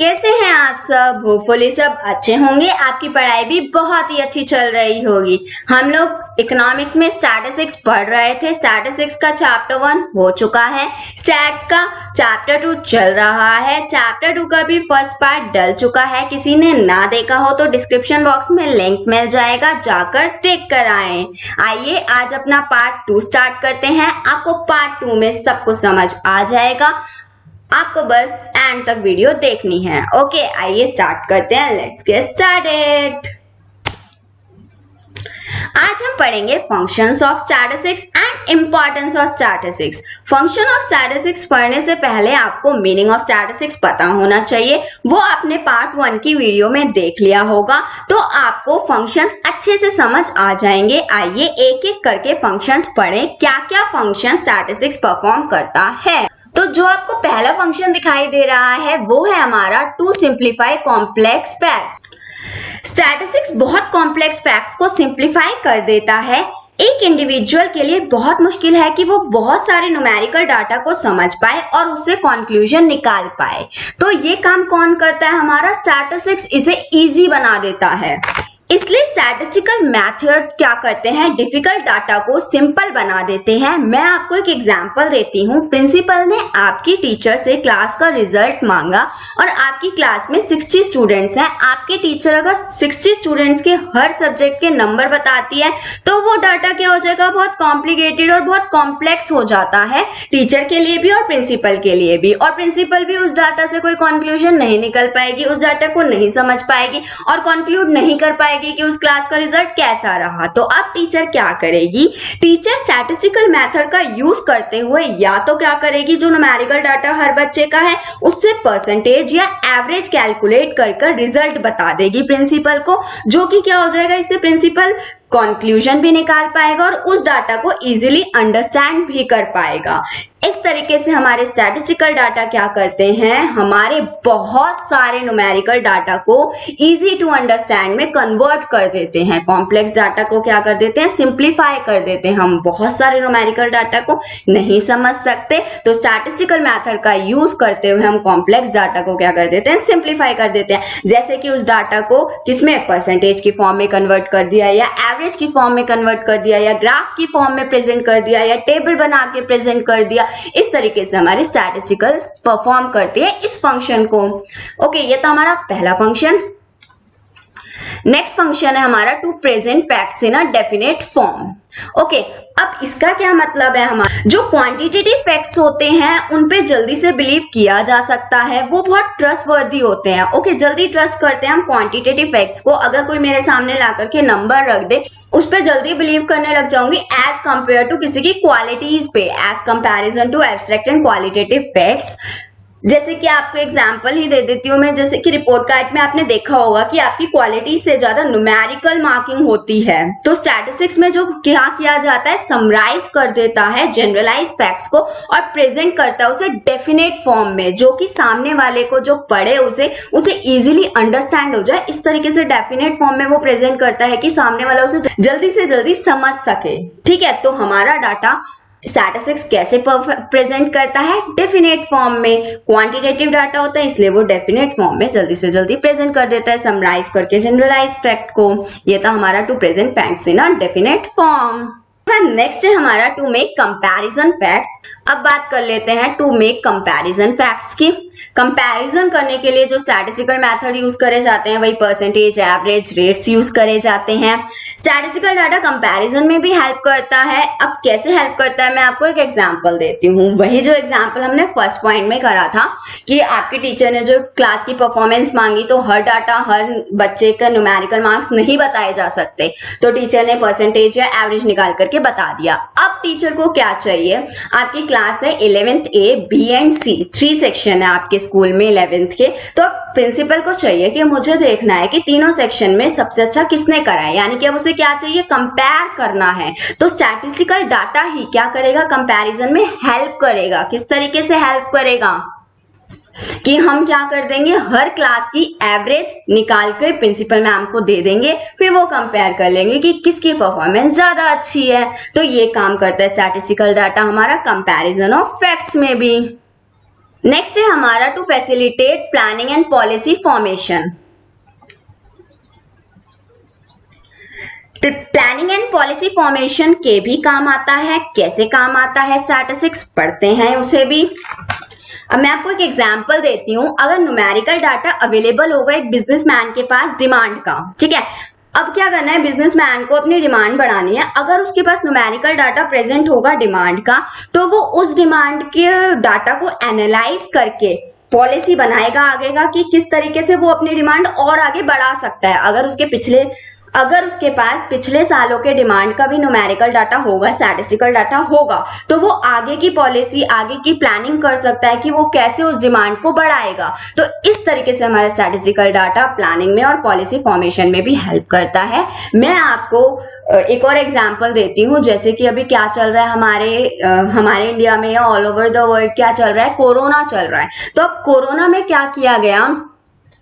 कैसे हैं आप सब? होपफुली सब अच्छे होंगे। आपकी पढ़ाई भी बहुत ही अच्छी चल रही होगी। हम लोग इकोनॉमिक्स में स्टैटिस्टिक्स पढ़ रहे थे। स्टैटिस्टिक्स का चैप्टर 1 हो चुका है। स्टैट्स का चैप्टर 2 चल रहा है। चैप्टर 2 का भी फर्स्ट पार्ट डल चुका है। किसी ने ना देखा हो तो डिस्क्रिप्शन बॉक्स में लिंक मिल जाएगा, जाकर देख कर आए। आइए आज अपना पार्ट 2 स्टार्ट करते हैं। आपको पार्ट 2 में सब कुछ समझ आ जाएगा। आपको बस एंड तक वीडियो देखनी है। ओके, आइए स्टार्ट करते हैं। Let's get started. आज हम पढ़ेंगे functions of statistics and importance of statistics. Function of statistics पढ़ने से पहले आपको मीनिंग ऑफ स्टैटिस्टिक्स पता होना चाहिए। वो आपने पार्ट 1 की वीडियो में देख लिया होगा, तो आपको फंक्शंस अच्छे से समझ आ जाएंगे। आइए एक एक करके फंक्शंस पढ़ें, क्या क्या फंक्शन स्टैटिस्टिक्स परफॉर्म करता है। तो जो आपको पहला फंक्शन दिखाई दे रहा है वो है हमारा to simplify complex fact. Statistics बहुत कॉम्प्लेक्स फैक्ट्स को सिंप्लीफाई कर देता है। एक इंडिविजुअल के लिए बहुत मुश्किल है कि वो बहुत सारे न्यूमेरिकल डाटा को समझ पाए और उससे कंक्लूजन निकाल पाए। तो ये काम कौन करता है? हमारा स्टैटिस्टिक्स इसे इजी बना देता है। इसलिए स्टैटिस्टिकल मेथड क्या करते हैं? डिफिकल्ट डाटा को सिंपल बना देते हैं। मैं आपको एक एग्जांपल देती हूँ। प्रिंसिपल ने आपकी टीचर से क्लास का रिजल्ट मांगा और आपकी क्लास में 60 स्टूडेंट्स हैं। आपके टीचर अगर 60 स्टूडेंट्स के हर सब्जेक्ट के नंबर बताती है तो वो डाटा क्या हो जाएगा? बहुत कॉम्प्लिकेटेड और बहुत कॉम्प्लेक्स हो जाता है, टीचर के लिए भी और प्रिंसिपल के लिए भी। और प्रिंसिपल भी उस डाटा से कोई कंक्लूजन नहीं निकल पाएगी, उस डाटा को नहीं समझ पाएगी और कंक्लूड नहीं कर पाएगी कि उस क्लास का रिजल्ट कैसा रहा। तो अब टीचर क्या करेगी? टीचर स्टैटिस्टिकल मेथड का यूज करते हुए या तो क्या करेगी, जो न्यूमेरिकल डाटा हर बच्चे का है उससे परसेंटेज या एवरेज कैलकुलेट कर रिजल्ट बता देगी प्रिंसिपल को, जो कि क्या हो जाएगा, इससे प्रिंसिपल कंक्लूजन भी निकाल पाएगा और उस डाटा को इजीली अंडरस्टैंड भी कर पाएगा। इस तरीके से हमारे स्टैटिस्टिकल डाटा क्या करते हैं, हमारे बहुत सारे न्यूमेरिकल डाटा को इजी टू अंडरस्टैंड में कन्वर्ट कर देते हैं। कॉम्प्लेक्स डाटा को क्या कर देते हैं? सिंप्लीफाई कर देते हैं। हम बहुत सारे न्यूमेरिकल डाटा को नहीं समझ सकते, तो स्टैटिस्टिकल मेथड का यूज करते हुए हम कॉम्प्लेक्स डाटा को क्या कर देते हैं? सिंप्लीफाई कर देते हैं। जैसे कि उस डाटा को किसमें? परसेंटेज की फॉर्म में कन्वर्ट कर दिया, या एवरेज की फॉर्म में कन्वर्ट कर दिया, या ग्राफ की फॉर्म में प्रेजेंट कर दिया, या टेबल बना के प्रेजेंट कर दिया। इस तरीके से हमारी स्टैटिस्टिकल परफॉर्म करती है इस फंक्शन को। ओके, ये तो हमारा पहला फंक्शन। नेक्स्ट फंक्शन है हमारा to present facts in a definite form. Okay, अब इसका क्या मतलब है? हमारा जो क्वांटिटेटिव फैक्ट्स होते हैं उन पे जल्दी से बिलीव किया जा सकता है, वो बहुत ट्रस्टवर्दी होते हैं। ओके, जल्दी ट्रस्ट करते हैं हम क्वांटिटेटिव फैक्ट्स को। अगर कोई मेरे सामने ला करके नंबर रख दे, उस पे जल्दी बिलीव करने लग जाऊंगी एज कंपेयर टू किसी की क्वालिटीज पे, as comparison to abstract and qualitative facts. जैसे कि आपको एग्जांपल ही दे देती हूँ मैं। जैसे कि रिपोर्ट कार्ड में आपने देखा होगा कि आपकी क्वालिटी से ज्यादा न्यूमेरिकल मार्किंग होती है, तो स्टैटिस्टिक्स में जो क्या किया जाता है, समराइज कर देता है जनरलाइज फैक्ट्स को और प्रेजेंट करता है उसे डेफिनेट फॉर्म में, जो कि सामने वाले को जो पढ़े उसे इजीली अंडरस्टैंड हो जाए। इस तरीके से डेफिनेट फॉर्म में वो प्रेजेंट करता है कि सामने वाला उसे जल्दी से जल्दी समझ सके। ठीक है, तो हमारा डाटा स्टैटिस्टिक्स कैसे प्रेजेंट करता है? डेफिनेट फॉर्म में। क्वांटिटेटिव डाटा होता है इसलिए वो डेफिनेट फॉर्म में जल्दी से जल्दी प्रेजेंट कर देता है, समराइज करके जनरलाइज फैक्ट को। ये था हमारा to present facts in a definite form. Next है हमारा टू मेक कंपैरिजन फैक्ट्स। अब बात कर लेते हैं टू मेक कंपैरिजन फैक्ट्स की। कंपैरिजन करने के लिए जो स्टैटिस्टिकल मेथड यूज करे जाते हैं वही परसेंटेज, एवरेज, रेट्स यूज करे जाते हैं। स्टैटिस्टिकल डाटा कंपैरिजन में भी हेल्प करता है। अब कैसे हेल्प करता है, मैं आपको एक एग्जांपल देती हूँ। वही जो एग्जांपल हमने फर्स्ट पॉइंट में करा था कि आपके टीचर ने जो क्लास की परफॉर्मेंस मांगी, तो हर डाटा हर बच्चे का न्यूमेरिकल मार्क्स नहीं बताए जा सकते, तो टीचर ने परसेंटेज या एवरेज निकाल करके बता दिया। अब टीचर को क्या चाहिए? आपकी क्लास है 11th A, B and C, 3 section है आपके स्कूल में 11th के। तो प्रिंसिपल को चाहिए कि मुझे देखना है कि तीनों सेक्शन में सबसे अच्छा किसने करा है, यानी कि अब उसे क्या चाहिए? कंपेयर करना है। तो स्टैटिस्टिकल डाटा ही क्या करेगा? कंपैरिजन में हेल्प करेगा। किस तरीके से हेल्प करेगा? कि हम क्या कर देंगे, हर क्लास की एवरेज निकाल कर प्रिंसिपल मैम को दे देंगे, फिर वो कंपेयर कर लेंगे कि किसकी परफॉर्मेंस ज्यादा अच्छी है। तो ये काम करता है स्टैटिस्टिकल डाटा हमारा कंपैरिजन ऑफ फैक्ट्स में भी। नेक्स्ट है हमारा to facilitate planning and policy formation. Planning and policy formation के भी काम आता है। कैसे काम आता है स्टैटिस्टिक्स पढ़ते हैं उसे भी। अब मैं आपको एक एग्जांपल देती हूँ। अगर न्यूमेरिकल डाटा अवेलेबल होगा एक बिजनेसमैन के पास डिमांड का, ठीक है, अब क्या करना है, बिजनेसमैन को अपनी डिमांड बढ़ानी है। अगर उसके पास न्यूमेरिकल डाटा प्रेजेंट होगा डिमांड का, तो वो उस डिमांड के डाटा को एनालाइज करके पॉलिसी बनाएगा आगे का कि किस तरीके से वो अपनी डिमांड और आगे बढ़ा सकता है। अगर उसके पास पिछले सालों के डिमांड का भी न्यूमेरिकल डाटा होगा, स्टैटिस्टिकल डाटा होगा, तो वो आगे की पॉलिसी, आगे की प्लानिंग कर सकता है कि वो कैसे उस डिमांड को बढ़ाएगा। तो इस तरीके से हमारा स्टैटिस्टिकल डाटा प्लानिंग में और पॉलिसी फॉर्मेशन में भी हेल्प करता है। मैं आपको एक और एग्जांपल देती हूँ। जैसे कि अभी क्या चल रहा है हमारे इंडिया में या ऑल ओवर द वर्ल्ड क्या चल रहा है, कोरोना चल रहा है। तो अब कोरोना में क्या किया गया,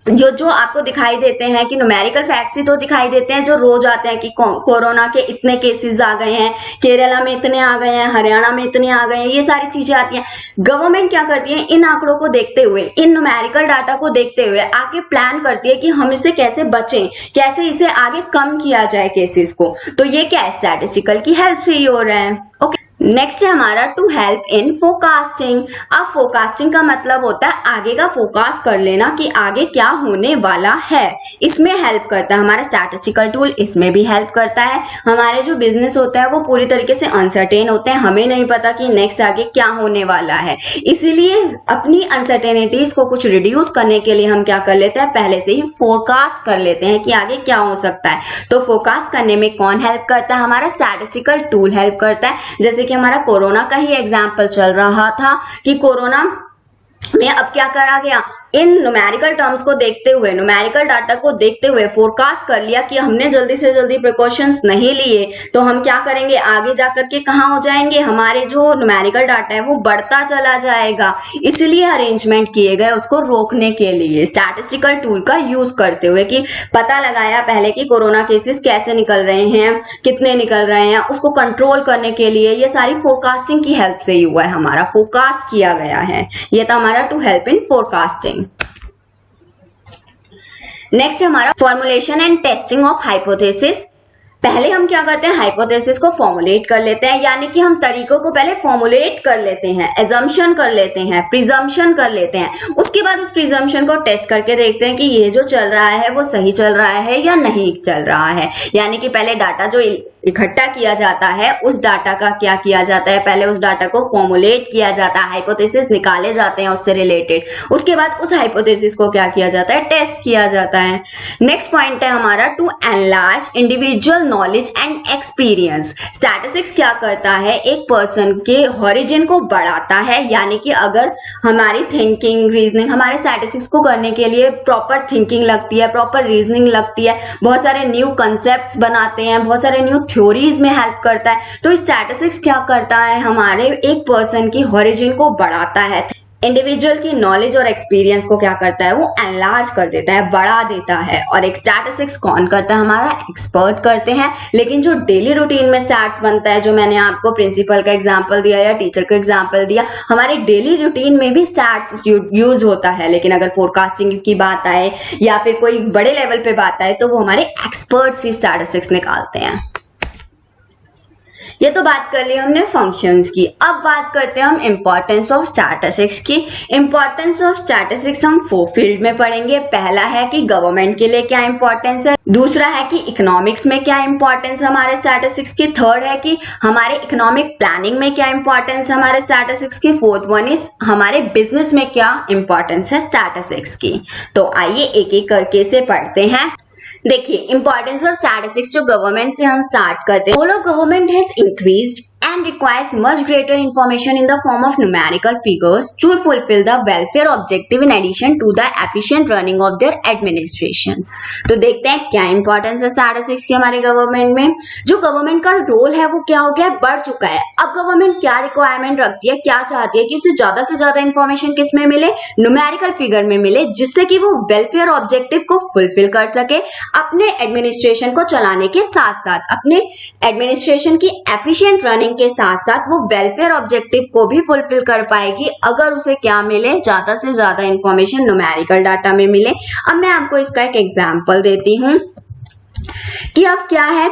जो आपको दिखाई देते हैं कि न्यूमेरिकल फैक्ट्स ही तो दिखाई देते हैं जो रोज आते हैं कि कोरोना के इतने केसेस आ गए हैं, केरला में इतने आ गए हैं, हरियाणा में इतने आ गए हैं, ये सारी चीजें आती हैं। गवर्नमेंट क्या करती है, इन आंकड़ों को देखते हुए, इन न्यूमेरिकल डाटा को देखते हुए आगे प्लान करती है कि हम इससे कैसे बचें, कैसे इसे आगे कम किया जाए केसेस को। तो ये क्या है, स्टैटिस्टिकल की हेल्प से ही हो रहा है। ओके, नेक्स्ट है हमारा टू हेल्प इन फोरकास्टिंग। अब फोरकास्टिंग का मतलब होता है आगे का फोरकास्ट कर लेना कि आगे क्या होने वाला है। इसमें हेल्प करता है हमारा स्टैटिस्टिकल टूल, इसमें भी हेल्प करता है। हमारे जो बिजनेस होता है वो पूरी तरीके से अनसर्टेन होते हैं, हमें नहीं पता कि नेक्स्ट आगे क्या होने वाला है। इसीलिए अपनी अनसर्टेनिटीज को कुछ रिड्यूस करने के लिए हम क्या कर लेते हैं, पहले से ही फोरकास्ट कर लेते हैं कि आगे क्या हो सकता है। तो फोरकास्ट करने में कौन हेल्प करता है, हमारा स्टैटिस्टिकल टूल हेल्प करता है। जैसे कि हमारा कोरोना का ही एग्जाम्पल चल रहा था कि कोरोना में अब क्या करा गया, इन न्यूमेरिकल टर्म्स को देखते हुए, न्यूमेरिकल डाटा को देखते हुए फोरकास्ट कर लिया कि हमने जल्दी से जल्दी प्रिकॉशंस नहीं लिए तो हम क्या करेंगे, आगे जाकर के कहाँ हो जाएंगे, हमारे जो न्यूमेरिकल डाटा है वो बढ़ता चला जाएगा। इसलिए अरेंजमेंट किए गए उसको रोकने के लिए स्टैटिस्टिकल टूल का यूज करते हुए कि पता लगाया पहले कि कोरोना केसेस कैसे निकल रहे हैं, कितने निकल रहे हैं, उसको कंट्रोल करने के लिए ये सारी फोरकास्टिंग की हेल्प से ही हुआ है, हमारा फोरकास्ट किया गया है। ये था हमारा to help in forecasting. Next है हमारा formulation and testing of hypothesis. पहले हम क्या करते हैं, हाइपोथेसिस को फॉर्मुलेट कर लेते हैं, यानी कि हम तरीकों को पहले फॉर्मुलेट कर लेते हैं, एजम्पशन कर लेते हैं, प्रिजम्पशन कर लेते हैं। उसके बाद उस प्रिजम्पशन को टेस्ट करके देखते हैं कि ये जो चल रहा है वो सही चल रहा है या नहीं चल रहा है। यानी कि पहले डाटा जो इकट्ठा किया जाता है उस डाटा का क्या किया जाता है, पहले उस डाटा को फॉर्मुलेट किया जाता है, हाइपोथेसिस निकाले जाते हैं उससे रिलेटेड। उसके बाद उस हाइपोथेसिस को क्या किया जाता है, टेस्ट किया जाता है। नेक्स्ट पॉइंट है हमारा to enlarge individual knowledge and experience. Statistics क्या करता है, एक पर्सन के हॉरिजन को बढ़ाता है, यानी कि अगर हमारी थिंकिंग रीजनिंग, हमारे स्टैटिस्टिक्स को करने के लिए प्रॉपर थिंकिंग लगती है, प्रॉपर रीजनिंग लगती है, बहुत सारे न्यू कंसेप्ट्स बनाते हैं, बहुत सारे न्यू थ्योरीज में हेल्प करता है। तो स्टैटिस्टिक्स क्या करता है, हमारे एक पर्सन की हॉरिजन को बढ़ाता है, इंडिविजुअल की नॉलेज और एक्सपीरियंस को क्या करता है, वो एनलार्ज कर देता है, बढ़ा देता है। और एक स्टैटिस्टिक्स कौन करता है, हमारा एक्सपर्ट करते हैं। लेकिन जो डेली रूटीन में स्टैट्स बनता है, जो मैंने आपको प्रिंसिपल का एग्जांपल दिया या टीचर का एग्जांपल दिया, हमारे डेली रूटीन में भी स्टैट्स यूज होता है। लेकिन अगर फोरकास्टिंग की बात आए या फिर कोई बड़े लेवल पे बात आए तो वो हमारे एक्सपर्ट्स ही स्टैटिस्टिक्स निकालते हैं। ये तो बात कर ली हमने फंक्शंस की। अब बात करते हैं हम इंपॉर्टेंस ऑफ स्टैटिस्टिक्स की। इंपॉर्टेंस ऑफ स्टैटिस्टिक्स हम 4 फील्ड में पढ़ेंगे। पहला है कि गवर्नमेंट के लिए क्या इंपॉर्टेंस है, दूसरा है कि इकोनॉमिक्स में क्या इंपॉर्टेंस है हमारे स्टैटिस्टिक्स की, थर्ड है कि हमारे इकोनॉमिक प्लानिंग में क्या इंपॉर्टेंस है हमारे स्टैटिस्टिक्स की, फोर्थ वन इज हमारे बिजनेस में क्या इंपॉर्टेंस है स्टैटिस्टिक्स की। तो आइए एक एक करके इसे पढ़ते हैं। देखिए, इंपॉर्टेंस ऑफ स्टैटिस्टिक्स जो गवर्नमेंट से हम स्टार्ट करते हैं। Role of government has increased and requires much greater information in the form of numerical figures to fulfill the welfare objective in addition to the efficient running of their administration। तो देखते हैं क्या importance है statistics की हमारे government में। जो government का रोल है वो क्या हो गया, बढ़ चुका है। अब गवर्नमेंट क्या रिक्वायरमेंट रखती है, क्या चाहती है कि उसे ज्यादा से ज्यादा इंफॉर्मेशन किस में मिले, न्यूमेरिकल फिगर में मिले, जिससे कि वो वेलफेयर ऑब्जेक्टिव को फुलफिल कर सके, अपने एडमिनिस्ट्रेशन को चलाने के साथ साथ अपने एडमिनिस्ट्रेशन की एफिशिएंट रनिंग के साथ साथ वो वेलफेयर ऑब्जेक्टिव को भी फुलफिल कर पाएगी अगर उसे क्या मिले, ज्यादा से ज्यादा इंफॉर्मेशन न्यूमेरिकल डाटा में मिले। अब मैं आपको इसका एक एग्जांपल देती हूँ कि अब क्या है,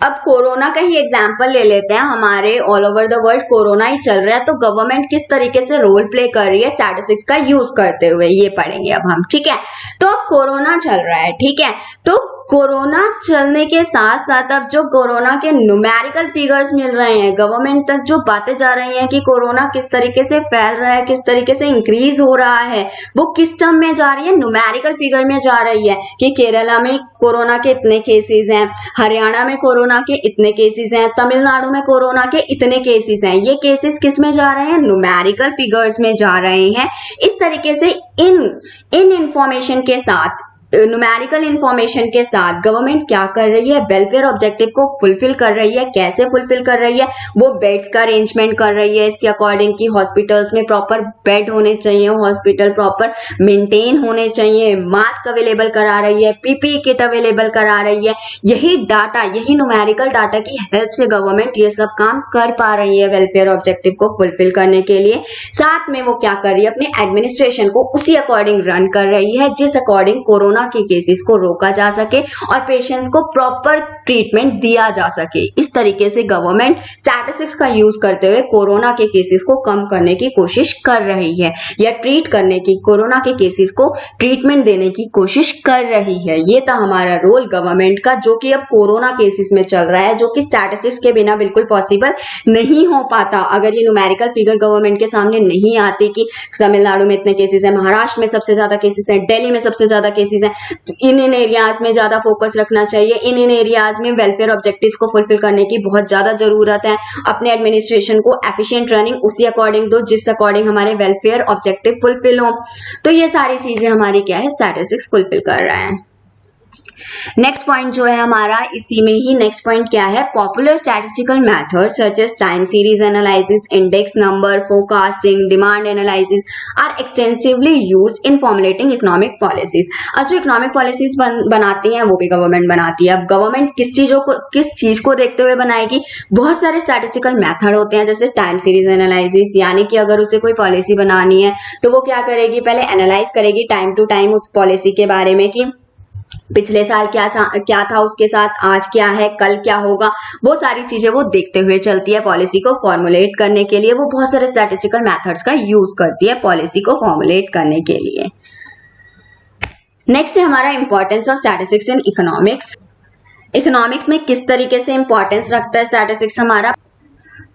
अब कोरोना का ही एग्जाम्पल ले लेते हैं। हमारे all over the world corona ही चल रहा है, तो गवर्नमेंट किस तरीके से रोल प्ले कर रही है स्टैटिस्टिक्स का यूज करते हुए, ये पढ़ेंगे अब हम, ठीक है। तो अब कोरोना चल रहा है, ठीक है, तो कोरोना चलने के साथ साथ अब जो कोरोना के न्यूमेरिकल फिगर्स मिल रहे हैं, गवर्नमेंट तक जो बातें जा रही हैं कि कोरोना किस तरीके से फैल रहा है, किस तरीके से इंक्रीज हो रहा है, वो किस टर्म में जा रही है, न्यूमेरिकल फिगर में जा रही है कि केरला में कोरोना के इतने केसेस हैं, हरियाणा में कोरोना के इतने केसेस हैं, तमिलनाडु में कोरोना के इतने केसेस हैं। ये केसेस किस में जा रहे हैं, न्यूमेरिकल फिगर्स में जा रहे हैं। इस तरीके से इन इंफॉर्मेशन के साथ, न्यूमेरिकल इंफॉर्मेशन के साथ गवर्नमेंट क्या कर रही है, वेलफेयर ऑब्जेक्टिव को फुलफिल कर रही है। कैसे फुलफिल कर रही है, वो बेड्स का अरेंजमेंट कर रही है इसके अकॉर्डिंग कि हॉस्पिटल्स में प्रॉपर बेड होने चाहिए, हॉस्पिटल प्रॉपर मेंटेन होने चाहिए, मास्क अवेलेबल करा रही है, पीपीई किट अवेलेबल करा रही है। यही डाटा, यही न्यूमेरिकल डाटा की हेल्प से गवर्नमेंट ये सब काम कर पा रही है वेलफेयर ऑब्जेक्टिव को फुलफिल करने के लिए। साथ में वो क्या कर रही है, अपने एडमिनिस्ट्रेशन को उसी अकॉर्डिंग रन कर रही है जिस अकॉर्डिंग कोरोना के केसेस को रोका जा सके और पेशेंट्स को प्रॉपर ट्रीटमेंट दिया जा सके। इस तरीके से गवर्नमेंट स्टैटिस्टिक्स का यूज करते हुए कोरोना के केसेस को कम करने की कोशिश कर रही है, या ट्रीट करने की, कोरोना के केसेस को ट्रीटमेंट देने की कोशिश कर रही है। ये था हमारा रोल गवर्नमेंट का, जो कि अब कोरोना केसेस में चल रहा है, जो कि स्टैटिस्टिक्स के बिना बिल्कुल पॉसिबल नहीं हो पाता। अगर ये न्यूमेरिकल फिगर गवर्नमेंट के सामने नहीं आती कि तमिलनाडु में इतने केसेस हैं, महाराष्ट्र में सबसे ज्यादा केसेस हैं, दिल्ली में सबसे ज्यादा केसेस हैं, तो इन एरियाज में ज्यादा फोकस रखना चाहिए, इन एरियाज में वेलफेयर ऑब्जेक्टिव्स को फुलफिल करने की बहुत ज्यादा जरूरत है। अपने एडमिनिस्ट्रेशन को एफिशिएंट रनिंग उसी अकॉर्डिंग दो जिस अकॉर्डिंग हमारे वेलफेयर ऑब्जेक्टिव फुलफिल हो। तो ये सारी चीजें हमारी क्या है, स्टैटिस्टिक्स फुलफिल कर रहा है। नेक्स्ट पॉइंट जो है हमारा, इसी में ही नेक्स्ट पॉइंट क्या है, popular statistical methods such as time series analysis, index number, forecasting, demand analysis are extensively used in formulating economic policies. अब जो इकोनॉमिक पॉलिसीज बनाती हैं वो भी गवर्नमेंट बनाती है। अब गवर्नमेंट किस चीज को देखते हुए बनाएगी, बहुत सारे स्टैटिस्टिकल मेथड होते हैं, जैसे टाइम सीरीज एनालिसिस, यानी कि अगर उसे कोई पॉलिसी बनानी है तो वो क्या करेगी, पहले एनालाइज करेगी टाइम टू टाइम उस पॉलिसी के बारे में कि पिछले साल क्या था उसके साथ, आज क्या है, कल क्या होगा, वो सारी चीजें वो देखते हुए चलती है। पॉलिसी को फॉर्मुलेट करने के लिए वो बहुत सारे स्टैटिस्टिकल मेथड्स का यूज करती है पॉलिसी को फॉर्मुलेट करने के लिए। नेक्स्ट है हमारा importance of statistics in economics. Economics में किस तरीके से इंपॉर्टेंस रखता है स्टैटिस्टिक्स हमारा,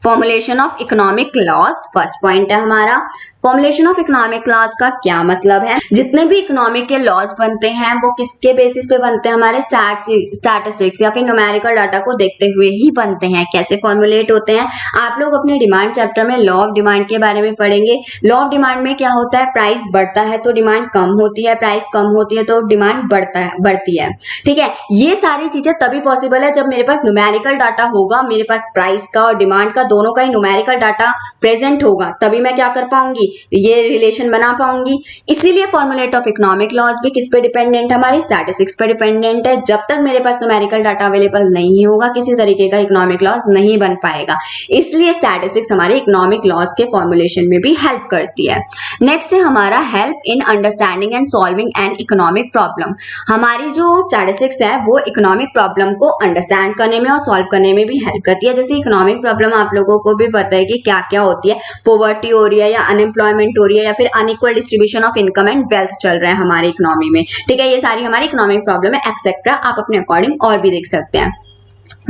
formulation of economic laws. First point है हमारा, फॉर्मुलेशन ऑफ इकोनॉमिक लॉज का क्या मतलब है, जितने भी इकोनॉमिक के लॉज बनते हैं वो किसके बेसिस पे बनते हैं, हमारे स्टैटिस्टिक्स या फिर न्यूमेरिकल डाटा को देखते हुए ही बनते हैं। कैसे फॉर्मुलेट होते हैं, आप लोग अपने डिमांड चैप्टर में लॉ ऑफ डिमांड के बारे में पढ़ेंगे। लॉ ऑफ डिमांड में क्या होता है, प्राइस बढ़ता है तो डिमांड कम होती है, प्राइस कम होती है तो डिमांड बढ़ती है, ठीक है। ये सारी चीजें तभी पॉसिबल है जब मेरे पास न्यूमेरिकल डाटा होगा, मेरे पास प्राइस का और डिमांड का दोनों का ही न्यूमेरिकल डाटा प्रेजेंट होगा, तभी मैं क्या कर पाऊंगी, ये रिलेशन बना पाऊंगी। इसीलिए फॉर्मुलेट ऑफ इकोनॉमिक लॉज भी किस पे डिपेंडेंट है, हमारी स्टैटिस्टिक्स पे डिपेंडेंट है। जब तक मेरे पास न्यूमेरिकल डाटा अवेलेबल नहीं होगा किसी तरीके का इकोनॉमिक लॉज नहीं बन पाएगा। इसलिए स्टैटिस्टिक्स हमारे इकोनॉमिक लॉज के फॉर्मुलेशन में भी हेल्प करती है। नेक्स्ट है हमारा help in understanding and solving an economic problem. हमारी जो स्टैटिस्टिक्स है वो इकोनॉमिक प्रॉब्लम को अंडरस्टैंड करने में और सॉल्व करने में भी हेल्प करती है। जैसे इकोनॉमिक प्रॉब्लम आप लोगों को भी पता है कि क्या क्या होती है, पॉवर्टी हो रही है या अनएम्प्लॉयमेंट हो रही है या फिर unequal distribution of income and wealth चल रहा है हमारी इकोनॉमी में, ठीक है। ये सारी हमारी इकोनॉमिक प्रॉब्लम है, एक्सेट्रा आप अपने अकॉर्डिंग और भी देख सकते हैं।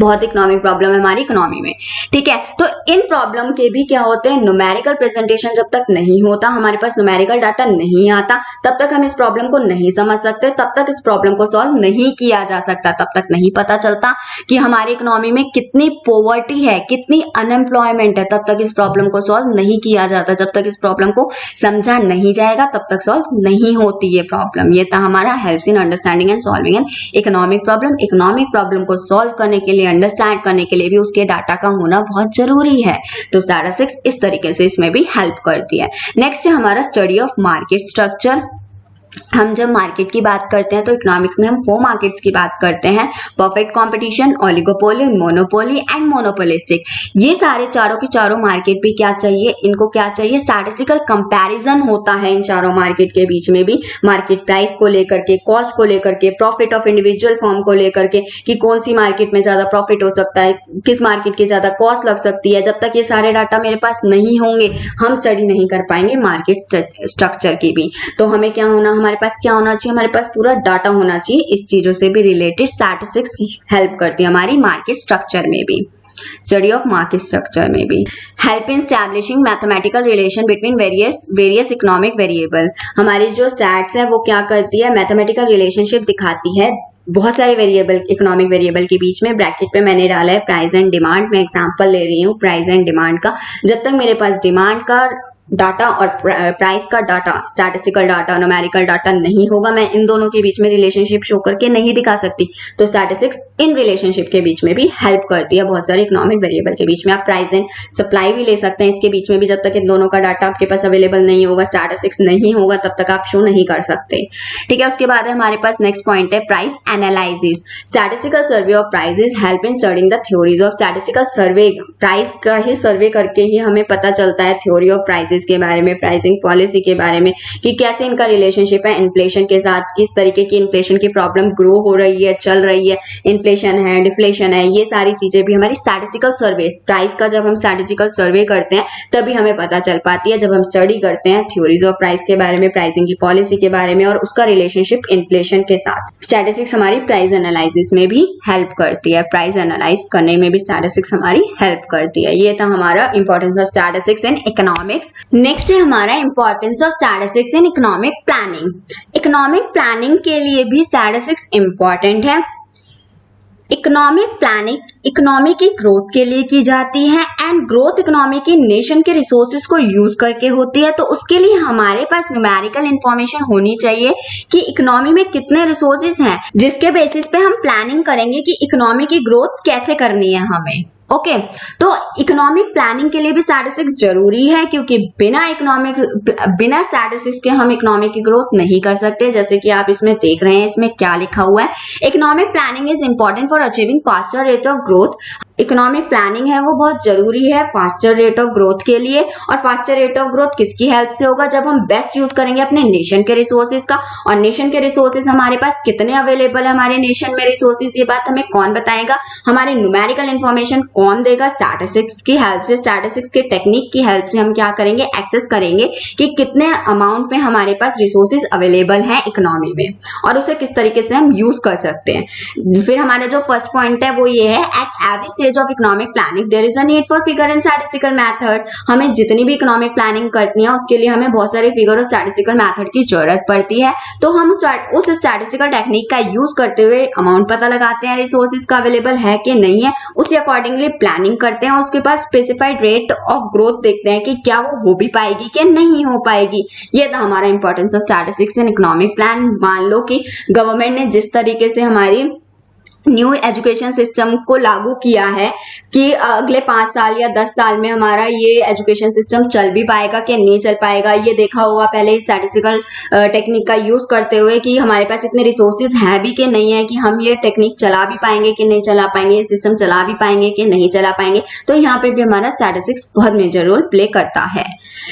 बहुत इकोनॉमिक प्रॉब्लम है हमारी इकोनॉमी में, ठीक है। तो इन प्रॉब्लम के भी क्या होते हैं, न्यूमेरिकल प्रेजेंटेशन जब तक नहीं होता, हमारे पास न्यूमेरिकल डाटा नहीं आता, तब तक हम इस प्रॉब्लम को नहीं समझ सकते, तब तक इस प्रॉब्लम को सॉल्व नहीं किया जा सकता, तब तक नहीं पता चलता कि हमारी इकोनॉमी में कितनी पॉवर्टी है, कितनी अनएम्प्लॉयमेंट है, तब तक इस प्रॉब्लम को सॉल्व नहीं किया जाता। जब तक इस प्रॉब्लम को समझा नहीं जाएगा तब तक सॉल्व नहीं होती ये प्रॉब्लम। ये था हमारा helps in understanding and solving an economic problem. Economic problem को सॉल्व करने के लिए, अंडरस्टैंड करने के लिए भी उसके डाटा का होना बहुत जरूरी है। तो स्टैटिस्टिक्स इस तरीके से इसमें भी हेल्प करती है। नेक्स्ट है हमारा स्टडी ऑफ मार्केट स्ट्रक्चर। हम जब मार्केट की बात करते हैं तो इकोनॉमिक्स में हम 4 मार्केट्स की बात करते हैं, perfect competition, oligopoly, monopoly and monopolistic. ये सारे चारों के चारों मार्केट भी क्या चाहिए, इनको क्या चाहिए, स्टैटिस्टिकल कंपैरिजन होता है इन चारों मार्केट के बीच में भी, मार्केट प्राइस को लेकर के, कॉस्ट को लेकर के, प्रॉफिट ऑफ इंडिविजुअल फर्म को लेकर के कि कौन सी मार्केट में ज्यादा प्रॉफिट हो सकता है, किस मार्केट की ज्यादा कॉस्ट लग सकती है। जब तक ये सारे डाटा मेरे पास नहीं होंगे हम स्टडी नहीं कर पाएंगे मार्केट स्ट्रक्चर की भी। तो हमें क्या होना, हमारे पास क्या होना चाहिए, हमारे पास पूरा डाटा होना चाहिए। इस चीजों से भी रिलेटेड स्टैटिस्टिक्स हेल्प करती है हमारी मार्केट स्ट्रक्चर में भी, स्टडी ऑफ मार्केट स्ट्रक्चर में भी। Help in establishing mathematical relation between various economic variable. हमारी जो स्टैट्स है वो क्या करती है, मैथमेटिकल रिलेशनशिप दिखाती है बहुत सारे वेरिएबल, इकोनॉमिक वेरिएबल के बीच में। ब्रैकेट पे मैंने डाला है प्राइस एंड डिमांड, मैं एग्जांपल ले रही हूँ प्राइस एंड डिमांड का। जब तक मेरे पास डिमांड का डाटा और प्राइस का data, statistical data, numerical data नहीं होगा, मैं इन दोनों के बीच में रिलेशनशिप शो करके नहीं दिखा सकती। तो स्टैटिस्टिक्स इन रिलेशनशिप के बीच में भी हेल्प करती है बहुत सारे इकोनॉमिक वेरिएबल के बीच में। आप प्राइस एंड सप्लाई भी ले सकते हैं इसके बीच में भी। जब तक इन दोनों का डाटा आपके पास अवेलेबल नहीं होगा, स्टैटिस्टिक्स नहीं होगा, तब तक आप शो नहीं कर सकते। ठीक है, उसके बाद है हमारे पास नेक्स्ट पॉइंट है price analysis. Statistical survey of prices help in studying the theories of statistical survey. Price का ही सर्वे करके ही हमें पता चलता है थ्योरी ऑफ प्राइसेस के बारे में, प्राइसिंग पॉलिसी के बारे में कि कैसे इनका रिलेशनशिप है इन्फ्लेशन के साथ, किस तरीके की इन्फ्लेशन की प्रॉब्लम ग्रो हो रही है, चल रही है, इन्फ्लेशन है, डिफ्लेशन है, ये सारी चीजें भी हमारी स्टैटिस्टिकल सर्वे, प्राइस का जब हम स्टैटिस्टिकल सर्वे करते हैं तभी हमें पता चल पाती है, जब हम स्टडी करते हैं थ्योरीज ऑफ प्राइस के बारे में, प्राइसिंग की पॉलिसी के बारे में और उसका रिलेशनशिप इन्फ्लेशन के साथ। स्टैटिस्टिक्स हमारी प्राइस एनालिसिस में भी हेल्प करती है, प्राइस एनालाइज करने में भी स्टैटिस्टिक्स हमारी हेल्प करती है। ये था हमारा importance of statistics in economics. Next है हमारा importance of statistics in economic planning. Economic planning के लिए भी स्टैटिस्टिक्स इंपॉर्टेंट है। इकोनॉमिक प्लानिंग इकोनॉमी की ग्रोथ के लिए की जाती है एंड ग्रोथ इकोनॉमी की नेशन के रिसोर्सेज को यूज करके होती है। तो उसके लिए हमारे पास न्यूमेरिकल इंफॉर्मेशन होनी चाहिए कि इकोनॉमी में कितने रिसोर्सेज हैं, जिसके बेसिस पे हम प्लानिंग करेंगे कि इकोनॉमी की ग्रोथ कैसे करनी है हमें। ओके, तो इकोनॉमिक प्लानिंग के लिए भी स्टैटिस्टिक्स जरूरी है, क्योंकि बिना स्टैटिस्टिक्स के हम इकोनॉमिक की ग्रोथ नहीं कर सकते। जैसे कि आप इसमें देख रहे हैं, इसमें क्या लिखा हुआ है, economic planning is important for achieving faster rate of growth. Economic planning है वो बहुत जरूरी है फास्टर रेट ऑफ ग्रोथ के लिए। और फास्टर रेट ऑफ ग्रोथ किसकी हेल्प से होगा, जब हम बेस्ट यूज करेंगे अपने नेशन के रिसोर्सेज का। और नेशन के रिसोर्सेज हमारे पास कितने अवेलेबल है हमारे नेशन में रिसोर्सेज, ये बात हमें कौन बताएगा, हमारे न्यूमेरिकल इंफॉर्मेशन कौन देगा, स्टैटिस्टिक्स की हेल्प से, स्टैटिस्टिक्स के टेक्निक की हेल्प से हम क्या करेंगे, एक्सेस करेंगे कि कितने अमाउंट में हमारे पास रिसोर्सेज अवेलेबल हैं इकोनॉमी में और उसे किस तरीके से हम यूज कर सकते हैं। फिर हमारा जो फर्स्ट पॉइंट है वो ये है, at every stage of economic planning there is a need for figure and statistical method. हमें जितनी भी इकोनॉमिक प्लानिंग करनी है उसके लिए हमें बहुत सारे फिगर और स्टैटिस्टिकल मेथड की जरूरत पड़ती है। तो हम उस स्टैटिस्टिकल टेक्निक का यूज करते हुए अमाउंट पता लगाते हैं, रिसोर्सेज का अवेलेबल है कि नहीं है, उसी अकॉर्डिंगली प्लानिंग करते हैं, उसके पास स्पेसिफाइड रेट ऑफ ग्रोथ देखते हैं कि क्या वो हो भी पाएगी कि नहीं हो पाएगी। ये था हमारा importance of statistics in economic plan. मान लो कि गवर्नमेंट ने जिस तरीके से हमारी न्यू एजुकेशन सिस्टम को लागू किया है कि अगले 5 साल या 10 साल में हमारा ये एजुकेशन सिस्टम चल भी पाएगा कि नहीं चल पाएगा, ये देखा होगा पहले स्टैटिस्टिकल टेक्निक का यूज करते हुए कि हमारे पास इतने रिसोर्सेज हैं भी कि नहीं है, कि हम ये टेक्निक चला भी पाएंगे कि नहीं चला पाएंगे, ये सिस्टम चला भी पाएंगे कि नहीं चला पाएंगे। तो यहाँ पे भी हमारा स्टैटिस्टिक्स बहुत मेजर रोल प्ले करता है।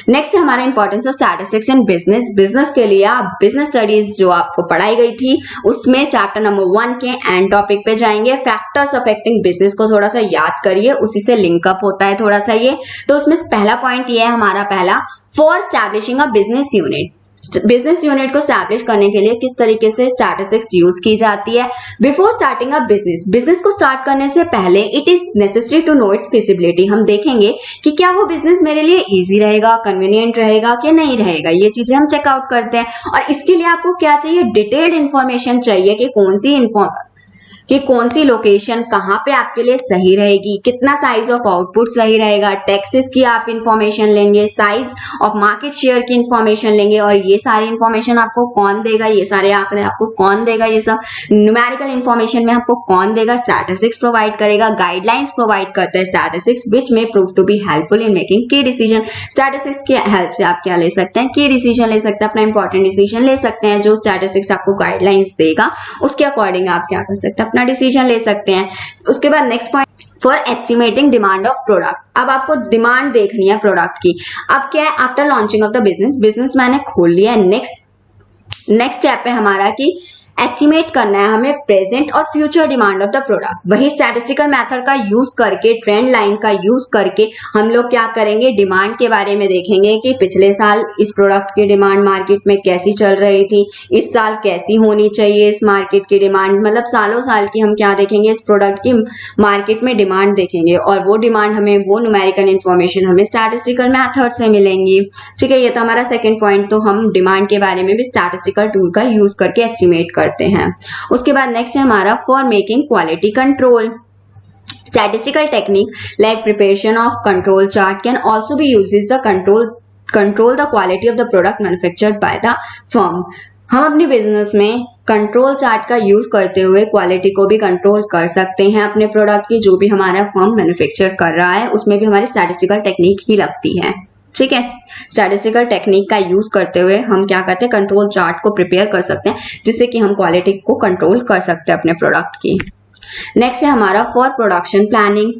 नेक्स्ट है हमारा importance of statistics in business. Business के लिए आप बिजनेस स्टडीज जो आपको पढ़ाई गई थी उसमें चैप्टर नंबर 1 के एंड टॉपिक पे जाएंगे, फैक्टर्स अफेक्टिंग बिजनेस को थोड़ा सा याद करिए, उसी से लिंकअप होता है थोड़ा सा ये। तो उसमें पहला पॉइंट ये है हमारा पहला, for establishing a business unit. Business unit को स्टैब्लिश करने के लिए किस तरीके से स्टैटिस्टिक्स यूज की जाती है। Before starting a business, business को स्टार्ट करने से पहले it is necessary to know its feasibility. हम देखेंगे कि क्या वो बिजनेस मेरे लिए इजी रहेगा, कन्वीनियंट रहेगा कि नहीं रहेगा, ये चीजें हम चेकआउट करते हैं। और इसके लिए आपको क्या चाहिए, डिटेल्ड इंफॉर्मेशन चाहिए कि कि कौन सी लोकेशन कहाँ पे आपके लिए सही रहेगी, कितना साइज ऑफ आउटपुट सही रहेगा, टैक्सेस की आप इंफॉर्मेशन लेंगे, साइज ऑफ मार्केट शेयर की इंफॉर्मेशन लेंगे, और ये सारी इंफॉर्मेशन आपको कौन देगा, ये सारे आंकड़े आपको कौन देगा, ये सब न्यूमेरिकल इंफॉर्मेशन में आपको कौन देगा, स्टैटिस्टिक्स प्रोवाइड करेगा, गाइडलाइंस प्रोवाइड करता है स्टैटिस्टिक्स विच में prove to be helpful in making की डिसीजन। स्टैटिस्टिक्स की हेल्प से आप क्या ले सकते हैं, की डिसीजन ले सकते हैं, अपना इंपॉर्टेंट डिसीजन ले सकते हैं। जो स्टैटिस्टिक्स आपको गाइडलाइंस देगा उसके अकॉर्डिंग आप क्या कर सकते हैं, अपना डिसीजन ले सकते हैं। उसके बाद next point, for estimating demand of product. अब आपको डिमांड देखनी है प्रोडक्ट की। अब क्या है, after launching of the business मैंने खोल लिया है, नेक्स्ट स्टेप है हमारा कि एस्टिमेट करना है हमें प्रेजेंट और future demand of the product. वही स्टैटिस्टिकल मेथड का यूज करके, ट्रेंड लाइन का यूज करके हम लोग क्या करेंगे, डिमांड के बारे में देखेंगे कि पिछले साल इस प्रोडक्ट की डिमांड मार्केट में कैसी चल रही थी, इस साल कैसी होनी चाहिए इस मार्केट की डिमांड, मतलब सालों साल की हम क्या देखेंगे, इस प्रोडक्ट की मार्केट में डिमांड देखेंगे, और वो डिमांड हमें, वो न्यूमेरिकल इंफॉर्मेशन हमें स्टैटिस्टिकल मेथड से मिलेंगी। ठीक है, ये था हमारा सेकेंड पॉइंट। तो हम डिमांड के बारे में भी स्टैटिस्टिकल टूल का यूज करके एस्टिमेट करते हैं। उसके बाद नेक्स्ट है हमारा for making quality control. Statistical technique like preparation of control chart can also be used to control the quality of the product manufactured by the firm. हम अपने बिजनेस में कंट्रोल चार्ट का यूज करते हुए quality को भी control कर सकते हैं अपने प्रोडक्ट की, जो भी हमारा फर्म मैन्युफैक्चर कर रहा है उसमें भी हमारी स्टैटिस्टिकल टेक्निक ही लगती है। ठीक है, स्टैटिस्टिकल टेक्निक का यूज करते हुए हम क्या करते हैं, कंट्रोल चार्ट को प्रिपेयर कर सकते हैं, जिससे कि हम क्वालिटी को कंट्रोल कर सकते हैं अपने प्रोडक्ट की। नेक्स्ट है हमारा फॉर प्रोडक्शन प्लानिंग।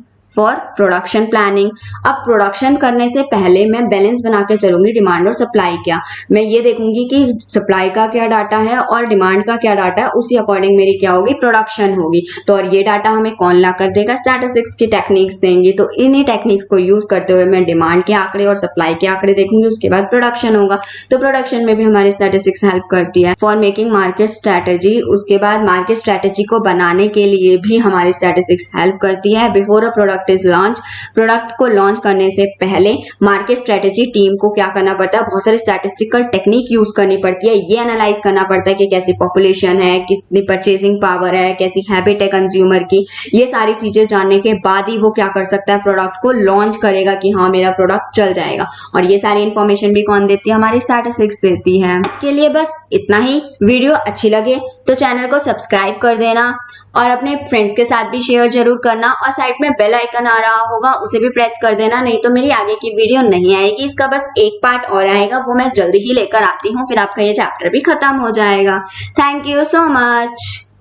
अब प्रोडक्शन करने से पहले मैं बैलेंस बना के चलूंगी, डिमांड और सप्लाई क्या, मैं ये देखूंगी कि सप्लाई का क्या डाटा है और डिमांड का क्या डाटा है, उसी अकॉर्डिंग मेरी क्या होगी, प्रोडक्शन होगी। तो और ये डाटा हमें कौन ला कर देगा, स्टैटिस्टिक्स की टेक्निक्स देंगी। तो इन्हीं टेक्निक्स को यूज करते हुए मैं डिमांड के आंकड़े और सप्लाई के आंकड़े देखूंगी, उसके बाद प्रोडक्शन होगा। तो प्रोडक्शन में भी हमारी स्टैटिस्टिक्स हेल्प करती है। फॉर मेकिंग मार्केट स्ट्रैटेजी, उसके बाद मार्केट स्ट्रैटेजी को बनाने के लिए भी हमारी स्टैटिस्टिक्स हेल्प करती है। Before a product is launch, product को लॉन्च करने से पहले मार्केट स्ट्रेटेजी टीम को क्या करना पड़ता है, बहुत सारी स्टैटिस्टिकल टेक्निक यूज करनी पड़ती है। ये एनालाइज करना पड़ता है कि कैसी पॉपुलेशन है, कितनी परचेसिंग पावर है, कैसी हैबिट है कंज्यूमर की। ये सारी चीजें जानने के बाद ही वो क्या कर सकता है, प्रोडक्ट को लॉन्च करेगा कि हाँ मेरा प्रोडक्ट चल जाएगा। और ये सारी इंफॉर्मेशन भी कौन देती है, हमारी स्टैटिस्टिक्स देती है। इसके लिए बस इतना ही। वीडियो अच्छी लगे तो चैनल को सब्सक्राइब कर देना और अपने फ्रेंड्स के साथ भी शेयर जरूर करना, और साइड में बेल आइकन आ रहा होगा उसे भी प्रेस कर देना, नहीं तो मेरी आगे की वीडियो नहीं आएगी। इसका बस एक पार्ट और आएगा, वो मैं जल्दी ही लेकर आती हूँ, फिर आपका ये चैप्टर भी खत्म हो जाएगा। Thank you so much.